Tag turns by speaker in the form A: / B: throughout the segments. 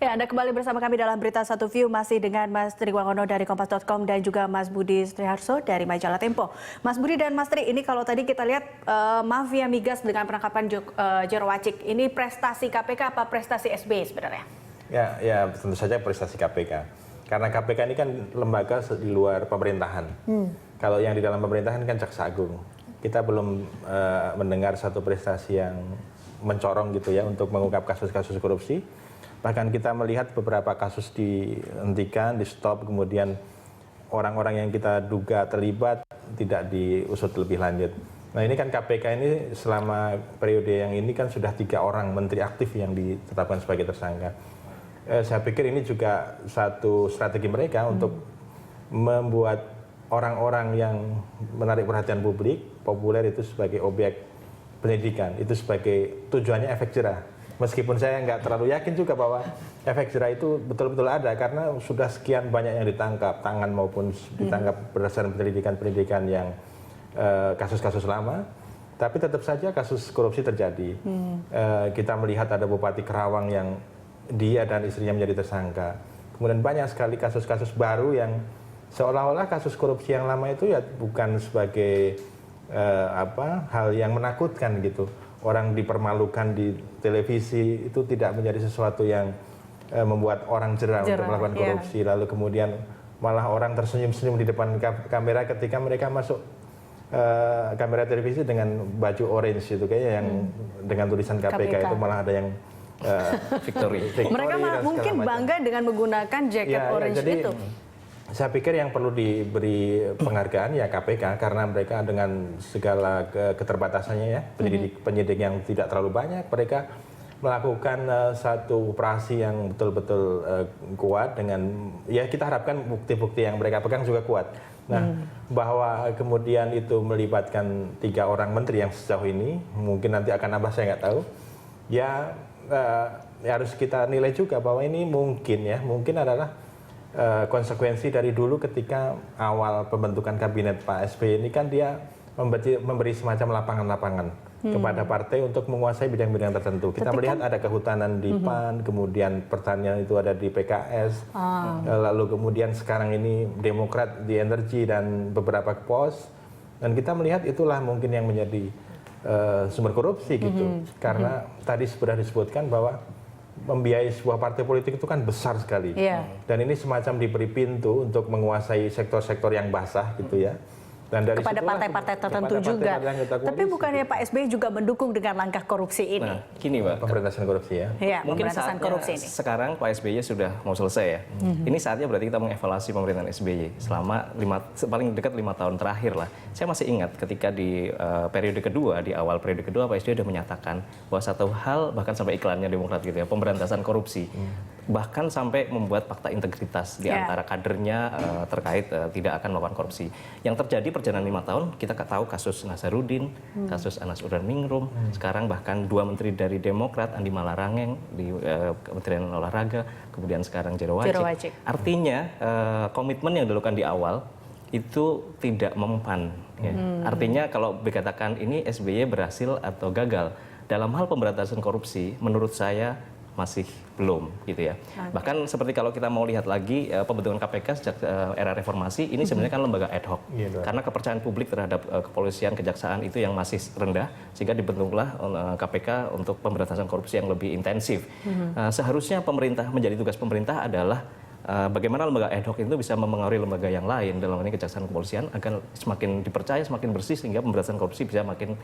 A: Ya, Anda kembali bersama kami dalam Berita Satu View masih dengan Mas Tri Wangono dari Kompas.com dan juga Mas Budi Setiharso dari Majalah Tempo. Mas Budi dan Mas Tri, ini kalau tadi kita lihat mafia migas dengan penangkapan Jero Wacik, ini prestasi KPK apa prestasi SBY sebenarnya?
B: Ya, tentu saja prestasi KPK. Karena KPK ini kan lembaga di luar pemerintahan. Kalau yang di dalam pemerintahan kan Jaksa Agung. Kita belum mendengar satu prestasi yang mencorong gitu ya untuk mengungkap kasus-kasus korupsi. Bahkan kita melihat beberapa kasus dihentikan, di stop, kemudian orang-orang yang kita duga terlibat tidak diusut lebih lanjut. Nah ini kan KPK ini selama periode yang ini kan sudah 3 orang menteri aktif yang ditetapkan sebagai tersangka. Saya pikir ini juga satu strategi mereka untuk membuat orang-orang yang menarik perhatian publik, populer itu sebagai objek pendidikan, itu sebagai tujuannya efek jerah. Meskipun saya nggak terlalu yakin juga bahwa efek jerah itu betul-betul ada karena sudah sekian banyak yang ditangkap, tangan maupun ditangkap berdasarkan pendidikan-pendidikan yang kasus-kasus lama, tapi tetap saja kasus korupsi terjadi. Kita melihat ada Bupati Kerawang yang dia dan istrinya menjadi tersangka. Kemudian banyak sekali kasus-kasus baru yang seolah-olah kasus korupsi yang lama itu ya bukan sebagai hal yang menakutkan gitu. Orang dipermalukan di televisi itu tidak menjadi sesuatu yang membuat orang jerah untuk melakukan korupsi. Lalu kemudian malah orang tersenyum-senyum di depan kamera ketika mereka masuk kamera televisi dengan baju orange itu kayaknya yang dengan tulisan KPK itu malah ada yang victory.
A: Mereka mungkin bangga dengan menggunakan jaket orange itu.
B: Saya pikir yang perlu diberi penghargaan ya KPK karena mereka dengan segala keterbatasannya ya penyidik yang tidak terlalu banyak, mereka melakukan satu operasi yang betul-betul kuat dengan ya kita harapkan bukti-bukti yang mereka pegang juga kuat. Nah bahwa kemudian itu melibatkan 3 orang menteri yang sejauh ini mungkin nanti akan nambah saya nggak tahu ya harus kita nilai juga bahwa ini mungkin adalah konsekuensi dari dulu ketika awal pembentukan kabinet Pak SBY ini kan dia memberi semacam lapangan-lapangan kepada partai untuk menguasai bidang-bidang tertentu. Kita melihat ada kehutanan di PAN, kemudian pertanian itu ada di PKS, lalu kemudian sekarang ini Demokrat di energi dan beberapa pos. Dan kita melihat itulah mungkin yang menjadi sumber korupsi gitu. Karena tadi sudah disebutkan bahwa membiayai sebuah partai politik itu kan besar sekali. Dan ini semacam diberi pintu untuk menguasai sektor-sektor yang basah gitu ya. Dan dari
A: kepada partai-partai tertentu juga. Tapi bukannya Pak SBY juga mendukung dengan langkah korupsi ini?
C: Nah, gini Mbak.
B: Pemberantasan korupsi ya.
C: Mungkin saatnya korupsi ini. Sekarang Pak SBY sudah mau selesai ya. Ini saatnya berarti kita mengevaluasi pemerintahan SBY selama paling dekat 5 tahun terakhir lah. Saya masih ingat ketika di periode kedua, di awal periode kedua Pak SBY sudah menyatakan bahwa satu hal bahkan sampai iklannya Demokrat gitu ya, pemberantasan korupsi. Bahkan sampai membuat fakta integritas di antara kadernya terkait tidak akan melakukan korupsi. Yang terjadi perjalanan 5 tahun, kita tahu kasus Nazarudin, kasus Anas Urbaningrum, sekarang bahkan 2 menteri dari Demokrat, Andi Malarangeng di Kementerian Olahraga, kemudian sekarang Jero Wacik. Artinya komitmen yang dilakukan di awal itu tidak mempan. Ya. Artinya kalau dikatakan ini SBY berhasil atau gagal dalam hal pemberantasan korupsi, menurut saya masih belum gitu ya. Bahkan seperti kalau kita mau lihat lagi pembentukan KPK sejak era reformasi ini sebenarnya kan lembaga ad hoc. Karena kepercayaan publik terhadap kepolisian, kejaksaan itu yang masih rendah sehingga dibentuklah KPK untuk pemberantasan korupsi yang lebih intensif. Seharusnya menjadi tugas pemerintah adalah bagaimana lembaga ad hoc itu bisa mempengaruhi lembaga yang lain dalam ini kejaksaan, kepolisian agar semakin dipercaya, semakin bersih sehingga pemberantasan korupsi bisa makin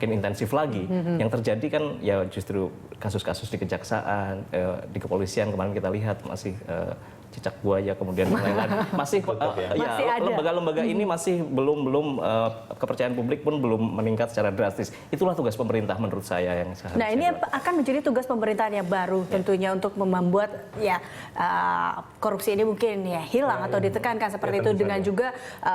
C: intensif lagi. Yang terjadi kan ya justru kasus-kasus di kejaksaan, di kepolisian kemarin kita lihat masih cicak buaya kemudian lain-lain masih lembaga-lembaga ini masih belum kepercayaan publik pun belum meningkat secara drastis. Itulah tugas pemerintah menurut saya yang seharusnya.
A: Nah ini akan menjadi tugas pemerintahan yang baru tentunya untuk membuat ya korupsi ini mungkin ya hilang atau ditekankan seperti itu dengan juga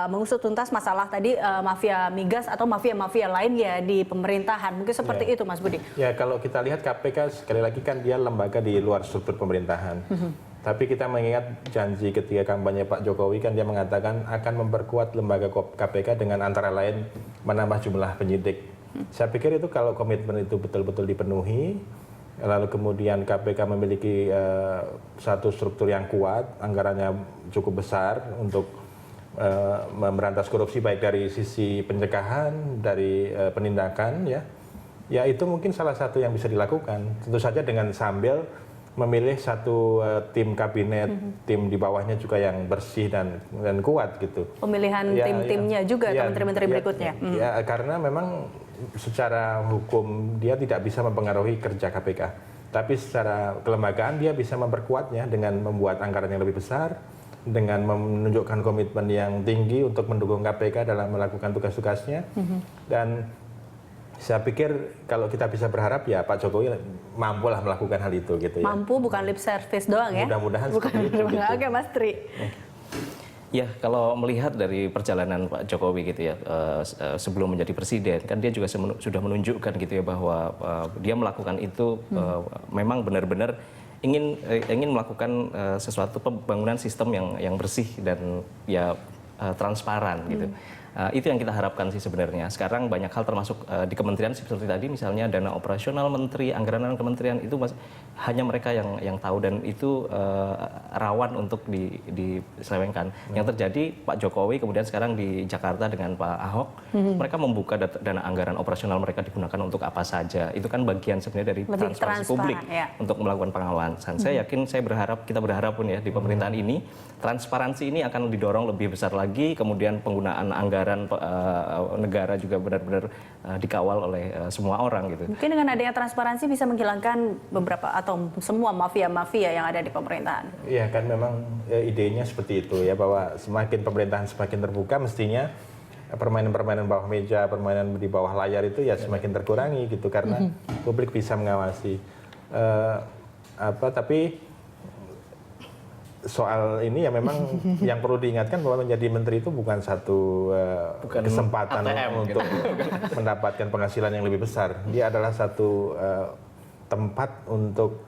A: mengusut tuntas masalah tadi mafia migas atau mafia-mafia lain ya di pemerintahan mungkin seperti itu Mas Budi.
B: Ya kalau kita lihat KPK sekali lagi kan dia lembaga di luar struktur pemerintahan. Tapi kita mengingat janji ketika kampanye Pak Jokowi kan dia mengatakan akan memperkuat lembaga KPK dengan antara lain menambah jumlah penyidik. Saya pikir itu kalau komitmen itu betul-betul dipenuhi, lalu kemudian KPK memiliki satu struktur yang kuat, anggarannya cukup besar untuk memberantas korupsi baik dari sisi pencegahan, dari penindakan, ya itu mungkin salah satu yang bisa dilakukan. Tentu saja dengan sambil memilih satu tim kabinet, tim di bawahnya juga yang bersih dan kuat gitu.
A: Pemilihan tim-timnya juga atau menteri-menteri berikutnya.
B: Ya, karena memang secara hukum dia tidak bisa mempengaruhi kerja KPK. Tapi secara kelembagaan dia bisa memperkuatnya dengan membuat anggaran yang lebih besar, dengan menunjukkan komitmen yang tinggi untuk mendukung KPK dalam melakukan tugas-tugasnya. Dan saya pikir kalau kita bisa berharap ya Pak Jokowi mampulah melakukan hal itu gitu ya.
A: Mampu bukan lip service doang ya.
B: Mudah-mudahan
A: bukan
B: seperti itu. Gitu.
A: Oke Mas Tri.
C: Ya, kalau melihat dari perjalanan Pak Jokowi gitu ya, sebelum menjadi presiden, kan dia juga sudah menunjukkan gitu ya bahwa dia melakukan itu memang benar-benar ingin melakukan sesuatu pembangunan sistem yang bersih dan ya transparan gitu. Itu yang kita harapkan sih sebenarnya. Sekarang banyak hal termasuk di kementerian seperti tadi misalnya dana operasional menteri, anggaran kementerian itu hanya mereka yang tahu dan itu rawan untuk diselewengkan. Yang terjadi Pak Jokowi kemudian sekarang di Jakarta dengan Pak Ahok, mereka membuka dana anggaran operasional mereka digunakan untuk apa saja. Itu kan bagian sebenarnya dari transparansi publik untuk melakukan pengawasan. Saya yakin kita berharap pun ya di pemerintahan ini transparansi ini akan didorong lebih besar lagi, kemudian penggunaan anggaran negara juga benar-benar dikawal oleh semua orang gitu.
A: Mungkin dengan adanya transparansi bisa menghilangkan beberapa atau semua mafia-mafia yang ada di pemerintahan.
B: Iya kan memang idenya seperti itu ya, bahwa semakin pemerintahan semakin terbuka mestinya permainan-permainan bawah meja, permainan di bawah layar itu ya semakin terkurangi gitu karena publik bisa mengawasi. Tapi soal ini ya memang yang perlu diingatkan bahwa menjadi menteri itu bukan satu kesempatan
C: ATM,
B: untuk mendapatkan penghasilan yang lebih besar. Dia adalah satu tempat untuk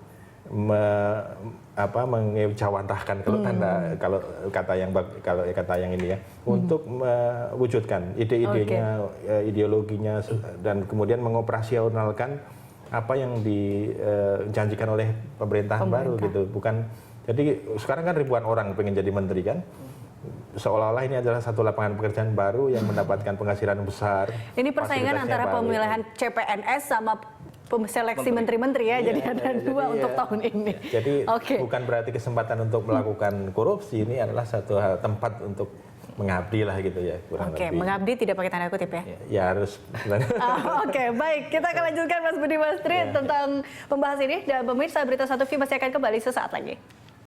B: mengejawantahkan kalau kata yang ini ya, untuk mewujudkan ide-idenya, ideologinya dan kemudian mengoperasionalkan apa yang dijanjikan oleh pemerintahan baru gitu. Jadi sekarang kan ribuan orang pengen jadi menteri kan, seolah-olah ini adalah satu lapangan pekerjaan baru yang mendapatkan penghasilan besar.
A: Ini persaingan antara pemilihan CPNS sama seleksi menteri-menteri ya, jadi ada dua untuk tahun ini.
B: Jadi bukan berarti kesempatan untuk melakukan korupsi, ini adalah satu tempat untuk mengabdi lah gitu ya, kurang lebih.
A: Mengabdi tidak pakai tanda kutip ya?
B: Ya harus.
A: Baik, kita akan lanjutkan Mas Budi Mas Tri tentang pembahas ini, dan pemirsa Berita Satu View masih akan kembali sesaat lagi.